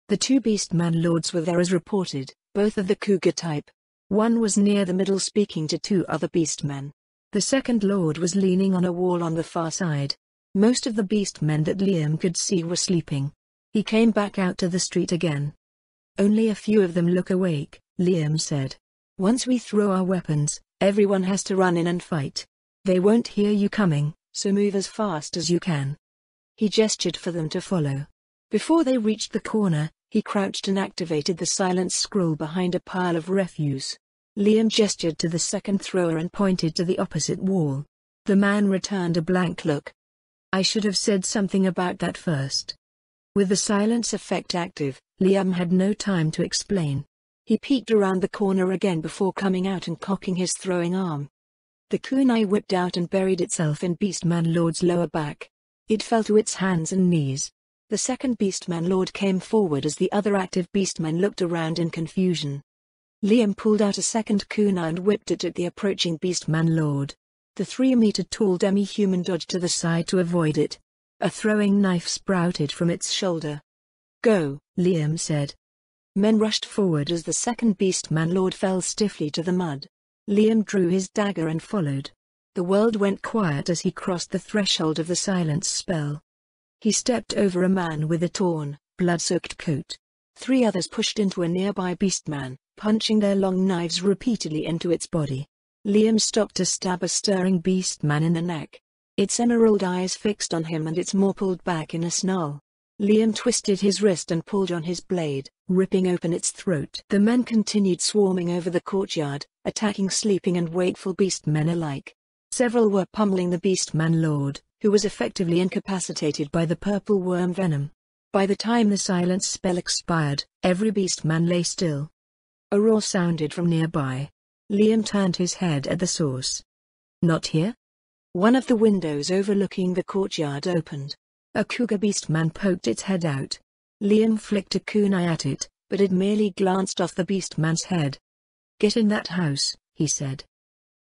The 2 beastman lords were there as reported, both of the cougar type. One was near the middle speaking to 2 other beastmen. The second lord was leaning on a wall on the far side. Most of the beastmen that Liam could see were sleeping. He came back out to the street again. Only a few of them look awake, Liam said. Once we throw our weapons, everyone has to run in and fight. They won't hear you coming, so move as fast as you can. He gestured for them to follow. Before they reached the corner, he crouched and activated the silence scroll behind a pile of refuse. Liam gestured to the second thrower and pointed to the opposite wall. The man returned a blank look. I should have said something about that first. With the silence effect active, Liam had no time to explain. He peeked around the corner again before coming out and cocking his throwing arm. The kunai whipped out and buried itself in Beastman Lord's lower back. It fell to its hands and knees. The second Beastman Lord came forward as the other active Beastmen looked around in confusion. Liam pulled out a second kunai and whipped it at the approaching Beastman Lord. The 3-meter-tall demi-human dodged to the side to avoid it. A throwing knife sprouted from its shoulder. Go, Liam said. Men rushed forward as the second Beastman Lord fell stiffly to the mud. Liam drew his dagger and followed. The world went quiet as he crossed the threshold of the silence spell. He stepped over a man with a torn, blood-soaked coat. 3 others pushed into a nearby beastman, punching their long knives repeatedly into its body. Liam stopped to stab a stirring beastman in the neck. Its emerald eyes fixed on him and its maw pulled back in a snarl. Liam twisted his wrist and pulled on his blade, ripping open its throat. The men continued swarming over the courtyard, attacking sleeping and wakeful beastmen alike. Several were pummeling the Beastman Lord, who was effectively incapacitated by the purple worm venom. By the time the silence spell expired, every beastman lay still. A roar sounded from nearby. Liam turned his head at the source. Not here? One of the windows overlooking the courtyard opened. A cougar beastman poked its head out. Liam flicked a kunai at it, but it merely glanced off the beastman's head. "Get in that house," he said.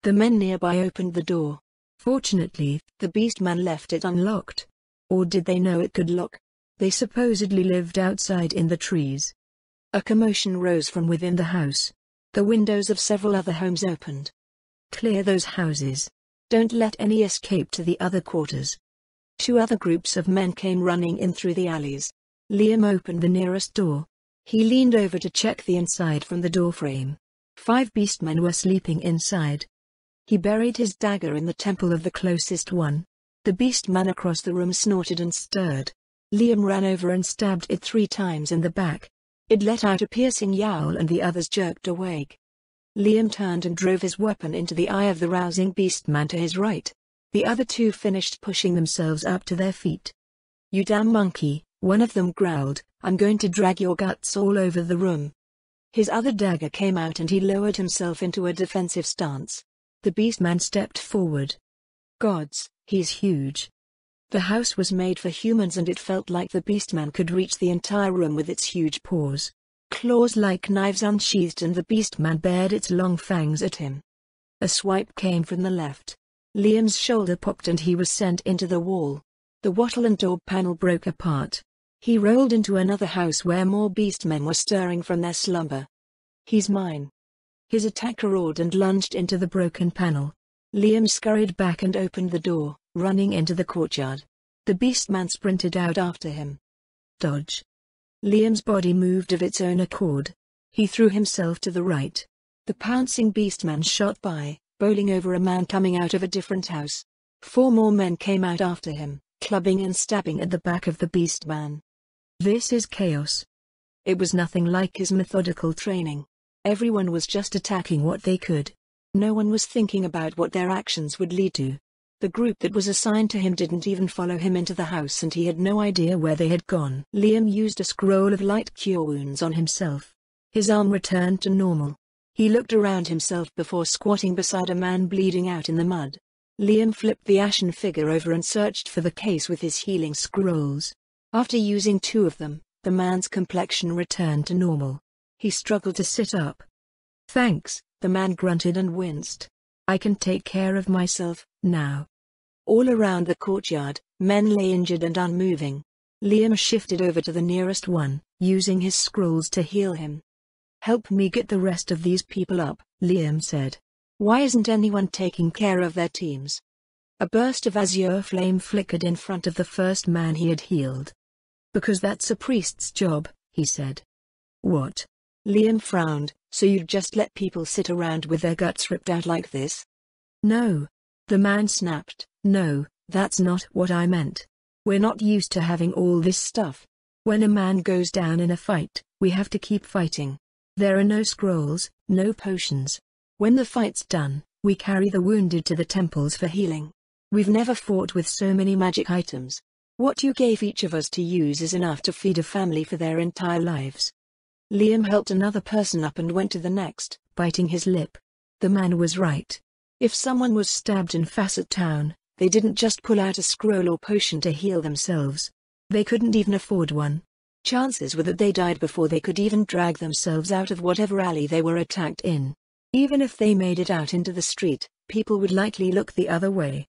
The men nearby opened the door. Fortunately, the beastman left it unlocked. Or did they know it could lock? They supposedly lived outside in the trees. A commotion rose from within the house. The windows of several other homes opened. "Clear those houses. Don't let any escape to the other quarters." Two other groups of men came running in through the alleys. Liam opened the nearest door. He leaned over to check the inside from the doorframe. 5 beastmen were sleeping inside. He buried his dagger in the temple of the closest one. The beastman across the room snorted and stirred. Liam ran over and stabbed it 3 times in the back. It let out a piercing yowl and the others jerked awake. Liam turned and drove his weapon into the eye of the rousing beastman to his right. The other 2 finished pushing themselves up to their feet. "You damn monkey," one of them growled, "I'm going to drag your guts all over the room." His other dagger came out and he lowered himself into a defensive stance. The beastman stepped forward. Gods, he's huge. The house was made for humans and it felt like the beastman could reach the entire room with its huge paws. Claws like knives unsheathed and the beastman bared its long fangs at him. A swipe came from the left. Liam's shoulder popped and he was sent into the wall. The wattle and door panel broke apart. He rolled into another house where more beastmen were stirring from their slumber. "He's mine." His attacker roared and lunged into the broken panel. Liam scurried back and opened the door, running into the courtyard. The beastman sprinted out after him. Dodge. Liam's body moved of its own accord. He threw himself to the right. The pouncing beastman shot by, bowling over a man coming out of a different house. 4 more men came out after him, clubbing and stabbing at the back of the beastman. This is chaos. It was nothing like his methodical training. Everyone was just attacking what they could. No one was thinking about what their actions would lead to. The group that was assigned to him didn't even follow him into the house and he had no idea where they had gone. Liam used a scroll of light cure wounds on himself. His arm returned to normal. He looked around himself before squatting beside a man bleeding out in the mud. Liam flipped the ashen figure over and searched for the case with his healing scrolls. After using 2 of them, the man's complexion returned to normal. He struggled to sit up. "Thanks," the man grunted and winced. "I can take care of myself, now." All around the courtyard, men lay injured and unmoving. Liam shifted over to the nearest one, using his scrolls to heal him. "Help me get the rest of these people up," Liam said. "Why isn't anyone taking care of their teams?" A burst of azure flame flickered in front of the first man he had healed. "Because that's a priest's job," he said. "What?" Liam frowned. "So you'd just let people sit around with their guts ripped out like this?" "No." The man snapped. "No, that's not what I meant. We're not used to having all this stuff. When a man goes down in a fight, we have to keep fighting. There are no scrolls, no potions. When the fight's done, we carry the wounded to the temples for healing. We've never fought with so many magic items. What you gave each of us to use is enough to feed a family for their entire lives." Liam helped another person up and went to the next, biting his lip. The man was right. If someone was stabbed in Facet Town, they didn't just pull out a scroll or potion to heal themselves. They couldn't even afford one. Chances were that they died before they could even drag themselves out of whatever alley they were attacked in. Even if they made it out into the street, people would likely look the other way.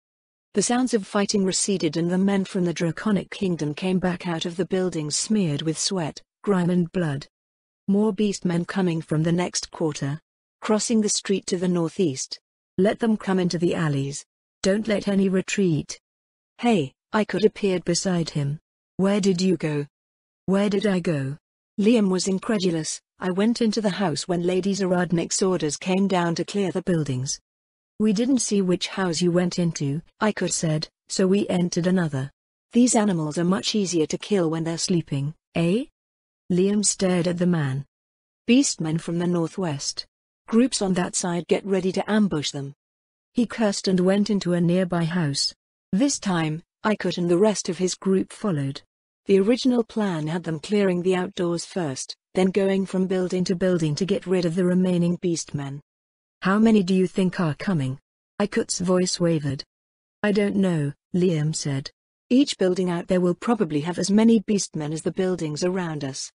The sounds of fighting receded and the men from the Draconic Kingdom came back out of the buildings smeared with sweat, grime and blood. More beastmen coming from the next quarter. Crossing the street to the northeast. Let them come into the alleys. Don't let any retreat. "Hey," Ikut appeared beside him. "Where did you go?" "Where did I go?" Liam was incredulous. "I went into the house when Lady Zaradnik's orders came down to clear the buildings." "We didn't see which house you went into," Ikut said, "so we entered another. These animals are much easier to kill when they're sleeping, eh?" Liam stared at the man. "Beastmen from the northwest. Groups on that side, get ready to ambush them." He cursed and went into a nearby house. This time, Ikut and the rest of his group followed. The original plan had them clearing the outdoors first, then going from building to building to get rid of the remaining beastmen. "How many do you think are coming?" Ikut's voice wavered. "I don't know," Liam said. Each building out there will probably have as many beastmen as the buildings around us.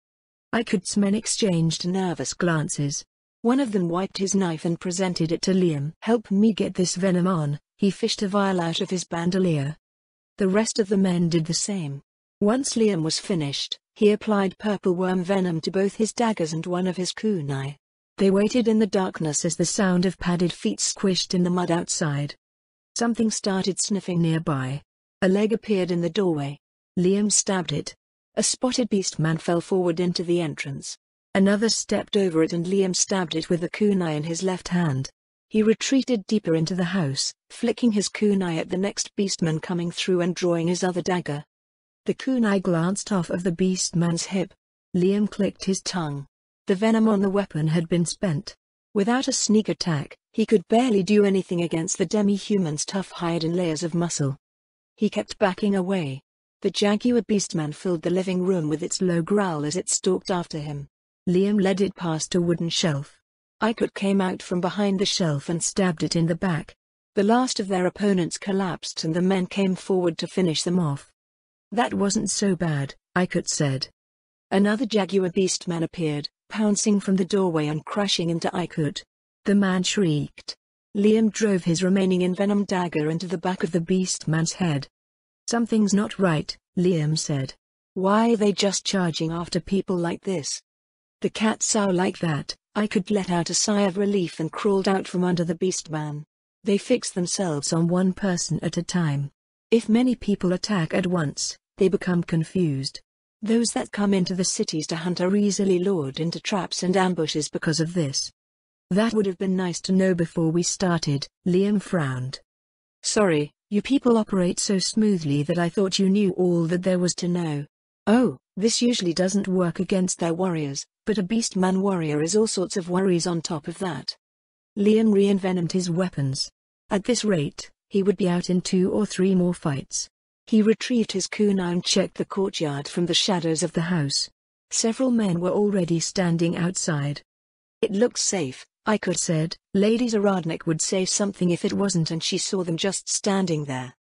Iku's men exchanged nervous glances. One of them wiped his knife and presented it to Liam. "Help me get this venom on." He fished a vial out of his bandolier. The rest of the men did the same. Once Liam was finished, he applied purple worm venom to both his daggers and one of his kunai. They waited in the darkness as the sound of padded feet squished in the mud outside. Something started sniffing nearby. A leg appeared in the doorway. Liam stabbed it. A spotted beastman fell forward into the entrance. Another stepped over it and Liam stabbed it with the kunai in his left hand. He retreated deeper into the house, flicking his kunai at the next beastman coming through and drawing his other dagger. The kunai glanced off of the beastman's hip. Liam clicked his tongue. The venom on the weapon had been spent. Without a sneak attack, he could barely do anything against the demi-human's tough hide and layers of muscle. He kept backing away. The jaguar beastman filled the living room with its low growl as it stalked after him. Liam led it past a wooden shelf. Iku came out from behind the shelf and stabbed it in the back. The last of their opponents collapsed and the men came forward to finish them off. "That wasn't so bad," Iku said. Another jaguar beastman appeared, pouncing from the doorway and crashing into Iku. The man shrieked. Liam drove his remaining envenomed dagger into the back of the beastman's head. "Something's not right," Liam said. "Why are they just charging after people like this?" "The cats are like that." Iku let out a sigh of relief and crawled out from under the beastman. "They fix themselves on one person at a time. If many people attack at once, they become confused. Those that come into the cities to hunt are easily lured into traps and ambushes because of this." "That would have been nice to know before we started," Liam frowned. "Sorry, you people operate so smoothly that I thought you knew all that there was to know." "Oh, this usually doesn't work against their warriors, but a beastman warrior is all sorts of worries on top of that." Liam re-envenomed his weapons. At this rate, he would be out in 2 or 3 more fights. He retrieved his kunai and checked the courtyard from the shadows of the house. Several men were already standing outside. "It looks safe," Iku said. "Lady Zaradnik would say something if it wasn't and she saw them just standing there."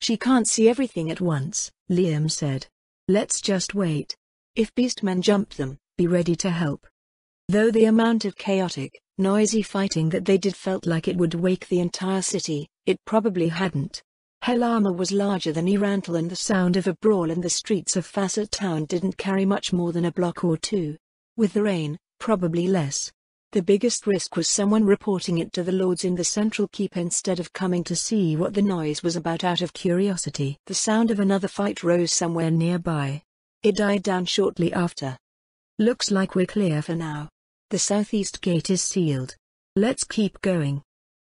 "She can't see everything at once," Liam said. "Let's just wait. If beastmen jump them, be ready to help." Though the amount of chaotic, noisy fighting that they did felt like it would wake the entire city, it probably hadn't. Helama was larger than Irantal and the sound of a brawl in the streets of Fassat town didn't carry much more than a block or 2. With the rain, probably less. The biggest risk was someone reporting it to the lords in the central keep instead of coming to see what the noise was about out of curiosity. The sound of another fight rose somewhere nearby. It died down shortly after. "Looks like we're clear for now. The southeast gate is sealed. Let's keep going."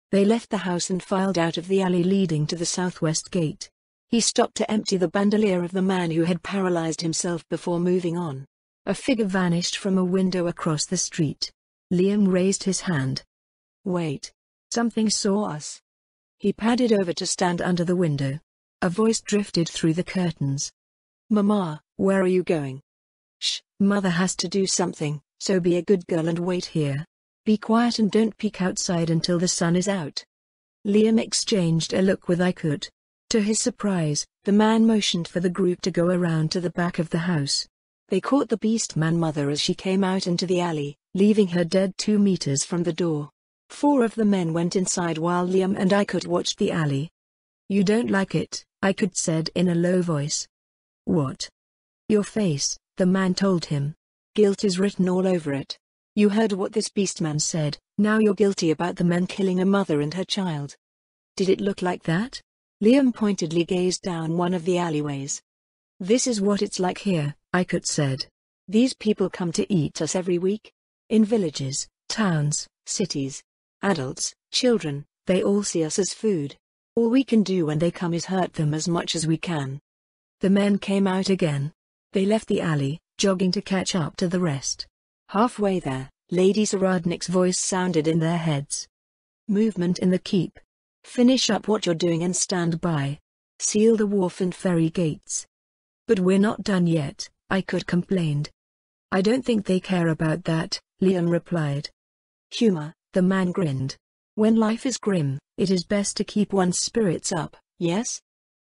They left the house and filed out of the alley leading to the southwest gate. He stopped to empty the bandolier of the man who had paralyzed himself before moving on. A figure vanished from a window across the street. Liam raised his hand. "Wait. Something saw us." He padded over to stand under the window. A voice drifted through the curtains. "Mama, where are you going?" "Shh, Mother has to do something, so be a good girl and wait here. Be quiet and don't peek outside until the sun is out." Liam exchanged a look with Iku. To his surprise, the man motioned for the group to go around to the back of the house. They caught the beastman mother as she came out into the alley, leaving her dead 2 meters from the door. 4 of the men went inside while Liam and Iku watched the alley. "You don't like it," Iku said in a low voice. "What?" "Your face," the man told him. "Guilt is written all over it. You heard what this beastman said, now you're guilty about the men killing a mother and her child." "Did it look like that?" Liam pointedly gazed down one of the alleyways. "This is what it's like here," Iku said. "These people come to eat us every week. In villages, towns, cities. Adults, children, they all see us as food. All we can do when they come is hurt them as much as we can." The men came out again. They left the alley, jogging to catch up to the rest. Halfway there, Lady Zaradnik's voice sounded in their heads. "Movement in the keep. Finish up what you're doing and stand by. Seal the wharf and ferry gates." "But we're not done yet," Iku complained. "I don't think they care about that," Liam replied. "Humor," the man grinned. "When life is grim, it is best to keep one's spirits up, yes?"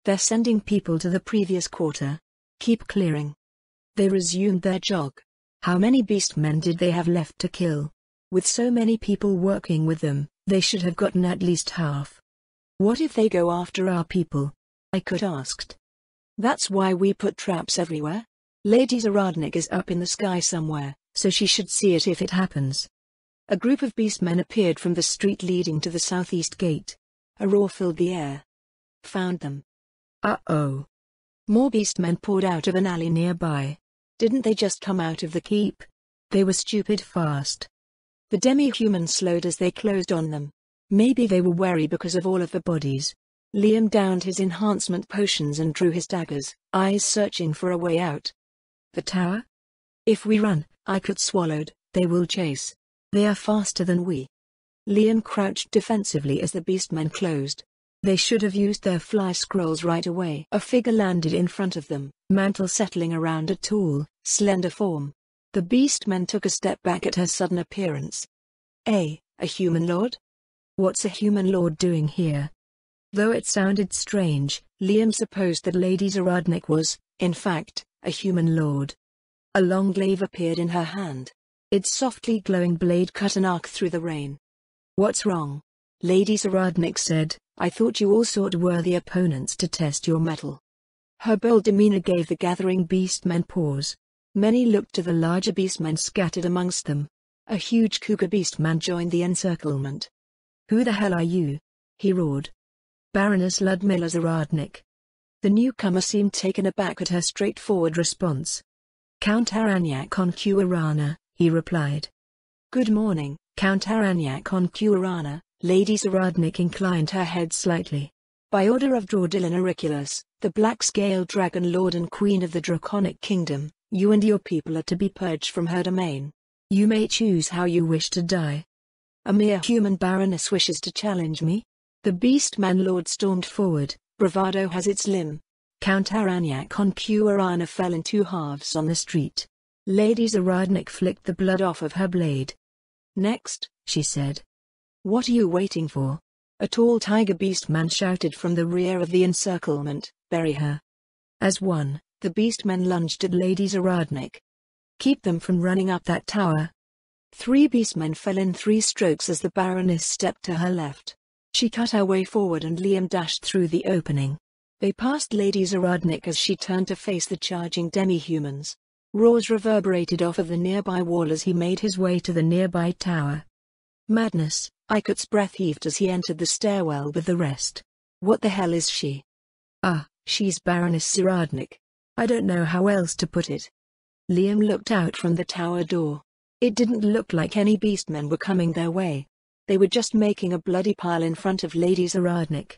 They're sending people to the previous quarter. Keep clearing. They resumed their jog. How many beastmen did they have left to kill? With so many people working with them, they should have gotten at least half. What if they go after our people? Ikut asked. That's why we put traps everywhere. Lady Zaradnik is up in the sky somewhere, so she should see it if it happens. A group of beastmen appeared from the street leading to the southeast gate. A roar filled the air. Found them. Uh-oh. More beastmen poured out of an alley nearby. Didn't they just come out of the keep? They were stupid fast. The demi-humans slowed as they closed on them. Maybe they were wary because of all of the bodies. Liam downed his enhancement potions and drew his daggers, eyes searching for a way out. The tower? If we run, Ikut swallowed, they will chase. They are faster than we. Liam crouched defensively as the beastmen closed. They should have used their fly scrolls right away. A figure landed in front of them, mantle settling around a tall, slender form. The beastmen took a step back at her sudden appearance. A human lord? What's a human lord doing here? Though it sounded strange, Liam supposed that Lady Zaradnik was, in fact, a human lord. A long glaive appeared in her hand. Its softly glowing blade cut an arc through the rain. What's wrong? Lady Zaradnik said, I thought you all sought worthy opponents to test your mettle. Her bold demeanor gave the gathering beastmen pause. Many looked to the larger beastmen scattered amongst them. A huge cougar beastman joined the encirclement. Who the hell are you? He roared. Baroness Ludmilla Zaradnik. The newcomer seemed taken aback at her straightforward response. Count Aranyak Konkurana, he replied. Good morning, Count Aranyak Konkurana. Lady Zaradnik inclined her head slightly. By order of Draudilin Auriculus, the black-scaled dragon lord and queen of the Draconic Kingdom, you and your people are to be purged from her domain. You may choose how you wish to die. A mere human baroness wishes to challenge me? The beastman lord stormed forward, bravado has its limb. Count Aranyak Konkurana fell in two halves on the street. Lady Zaradnik flicked the blood off of her blade. Next, she said. What are you waiting for? A tall tiger beastman shouted from the rear of the encirclement, bury her. As one, the beastmen lunged at Lady Zaradnik. Keep them from running up that tower. 3 beastmen fell in 3 strokes as the Baroness stepped to her left. She cut her way forward and Liam dashed through the opening. They passed Lady Zaradnik as she turned to face the charging demi-humans. Roars reverberated off of the nearby wall as he made his way to the nearby tower. Madness, Ikut's breath heaved as he entered the stairwell with the rest. What the hell is she? She's Baroness Zaradnik. I don't know how else to put it. Liam looked out from the tower door. It didn't look like any beastmen were coming their way. They were just making a bloody pile in front of Lady Zaradnik.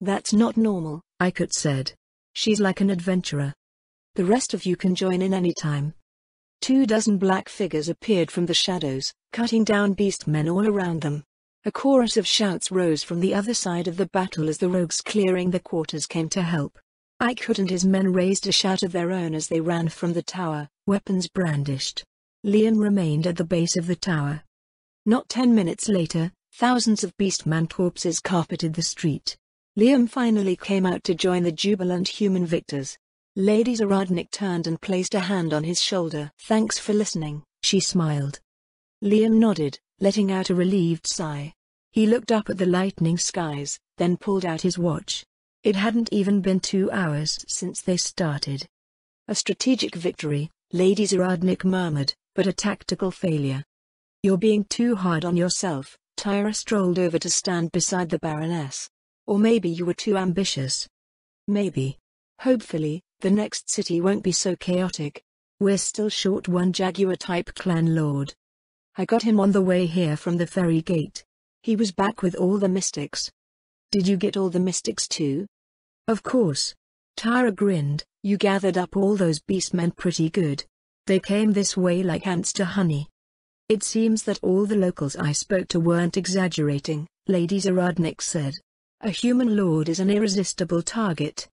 That's not normal, Ikut said. She's like an adventurer. The rest of you can join in any time. 24 black figures appeared from the shadows, cutting down beastmen all around them. A chorus of shouts rose from the other side of the battle as the rogues clearing the quarters came to help. Ikut and his men raised a shout of their own as they ran from the tower, weapons brandished. Liam remained at the base of the tower. Not 10 minutes later, thousands of beastman corpses carpeted the street. Liam finally came out to join the jubilant human victors. Lady Zaradnik turned and placed a hand on his shoulder. Thanks for listening, she smiled. Liam nodded, letting out a relieved sigh. He looked up at the lightning skies, then pulled out his watch. It hadn't even been 2 hours since they started. A strategic victory, Lady Zaradnik murmured, but a tactical failure. You're being too hard on yourself. Tyra strolled over to stand beside the Baroness. Or maybe you were too ambitious. Maybe. Hopefully, the next city won't be so chaotic. We're still short one Jaguar-type clan lord. I got him on the way here from the ferry gate. He was back with all the mystics. Did you get all the mystics too? Of course. Tyra grinned. You gathered up all those beastmen pretty good. They came this way like ants to honey. It seems that all the locals I spoke to weren't exaggerating, Lady Zaradnik said. A human lord is an irresistible target.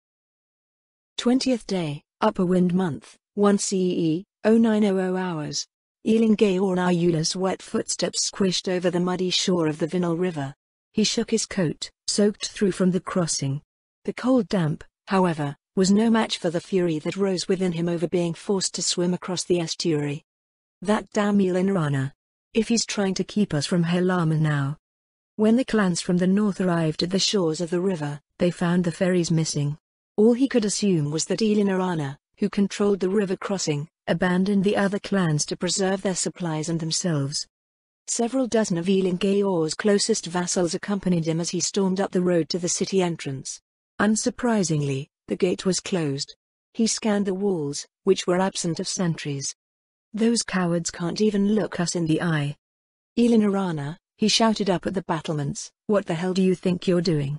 20th day, Upper Wind Month, 1 CE, 0900 hours. Ealing Gaornayula's wet footsteps squished over the muddy shore of the Vinal River. He shook his coat, soaked through from the crossing. The cold damp, however, was no match for the fury that rose within him over being forced to swim across the estuary. That damn Ilinarana. If he's trying to keep us from Helama now. When the clans from the north arrived at the shores of the river, they found the ferries missing. All he could assume was that Ilinarana, who controlled the river crossing, abandoned the other clans to preserve their supplies and themselves. Several dozen of Ilingaor's closest vassals accompanied him as he stormed up the road to the city entrance. Unsurprisingly, the gate was closed. He scanned the walls, which were absent of sentries. Those cowards can't even look us in the eye. Ilinarana, he shouted up at the battlements, what the hell do you think you're doing?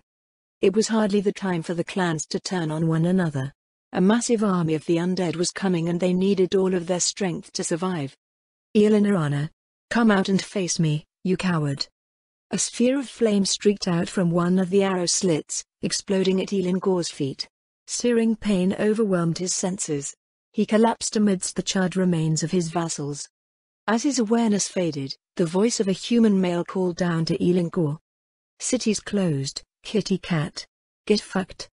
It was hardly the time for the clans to turn on one another. A massive army of the undead was coming and they needed all of their strength to survive. Ilinarana, come out and face me, you coward. A sphere of flame streaked out from one of the arrow slits, exploding at Ilingaor's feet. Searing pain overwhelmed his senses. He collapsed amidst the charred remains of his vassals. As his awareness faded, the voice of a human male called down to Ilingaor. City's closed, kitty cat. Get fucked.